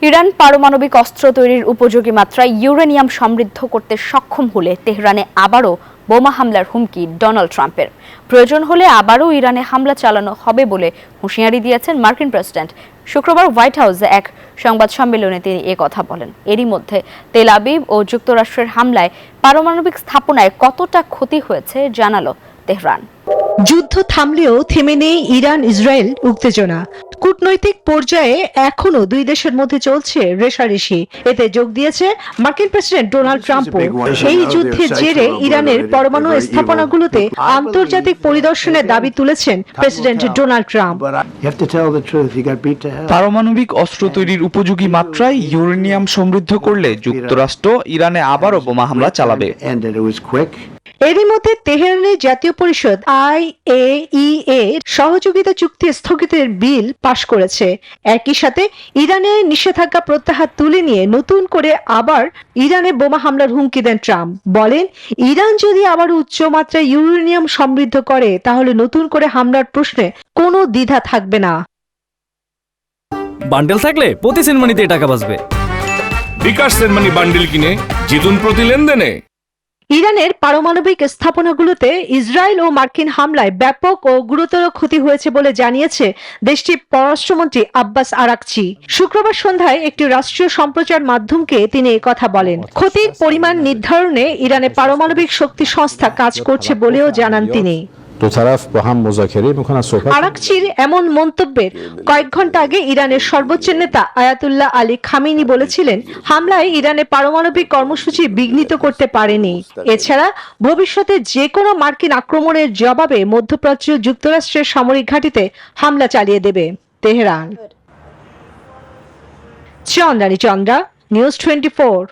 Iran পারমাণবিক অস্ত্র তৈরির উপযোগী মাত্রায় ইউরেনিয়াম সমৃদ্ধ করতে সক্ষম হলে তেহরানে আবারও বোমা হামলার হুমকি ডোনাল্ড ট্রাম্পের। প্রয়োজন হলে আবারও ইরানে হামলা চালানো হবে বলে হুঁশিয়ারি দিয়েছেন মার্কিন প্রেসিডেন্ট। শুক্রবার হোয়াইট হাউসে এক সংবাদ সম্মেলনে তিনি কথা বলেন। এরই মধ্যে তেল আবিব ও যুক্তরাষ্ট্রের হামলায় পারমাণবিক স্থাপনায় কতটা ক্ষতি হয়েছে জানালো তেহরান। যুদ্ধ থামলেও থেমে নেই ইরান ইসরায়েল উত্তেজনা। কূটনৈতিক পর্যায়ে এখনো দুই দেশের মধ্যে চলছে রেষারেষি। এতে যোগ দিয়েছে মার্কিন প্রেসিডেন্ট ডোনাল্ড ট্রাম্পও। এই যুদ্ধের জেরে ইরানের পরমাণু স্থাপনাগুলোতে আন্তর্জাতিক পরিদর্শনের দাবি তুলেছেন প্রেসিডেন্ট ডোনাল্ড ট্রাম্প। পারমাণবিক অস্ত্র তৈরির উপযোগী মাত্রায় ইউরেনিয়াম সমৃদ্ধ করলে যুক্তরাষ্ট্র ইরানে আবারও বোমা হামলা চালাবে। এরই মধ্যে তেহরানের জাতীয় পরিষদ IAEA সহযোগিতা চুক্তি স্থগিতের বিল পাশ করেছে। একই সাথে ইরানের নিষেধাজ্ঞা প্রত্যাহার তুলে নিয়ে নতুন করে আবার ইরানে বোমা হামলার হুমকি দেন ট্রাম্প। বলেন, ইরান যদি আবার উচ্চমাত্রায় ইউরেনিয়াম সমৃদ্ধ করে তাহলে নতুন করে হামলার প্রশ্নে কোনো দ্বিধা থাকবে না। বান্ডেল থাকলে প্রতি সেনমানিতে টাকা বাঁচবে। বিকাশ সেনমানি বান্ডেল কিনে জিতুন প্রতি লেনদেনে। ইরানের পারমাণবিক স্থাপনাগুলোতে ইসরায়েল ও মার্কিন হামলায় ব্যাপক ও গুরুতর ক্ষতি হয়েছে বলে জানিয়েছে দেশটির পররাষ্ট্রমন্ত্রী আব্বাস আরাকচি। শুক্রবার সন্ধ্যায় একটি রাষ্ট্রীয় সম্প্রচার মাধ্যমকে তিনি কথা বলেন। ক্ষতির পরিমাণ নির্ধারণে ইরানের পারমাণবিক শক্তি সংস্থা কাজ করছে বলেও জানান তিনি। আরাকচির এমন মন্তব্যের কয়েক ঘন্টা আগে ইরানের সর্বোচ্চ নেতা আয়াতুল্লাহ আলী খামেনি বলেছিলেন, হামলায় ইরানের পারমাণবিক কর্মসূচি বিঘ্নিত করতে পারেনি। এছাড়া ভবিষ্যতে যে কোনো মার্কিন আক্রমণের জবাবে মধ্যপ্রাচ্য যুক্তরাষ্ট্রের সামরিক ঘাঁটিতে হামলা চালিয়ে দেবে তেহরান। চন্দ্রা, নিউজ 24।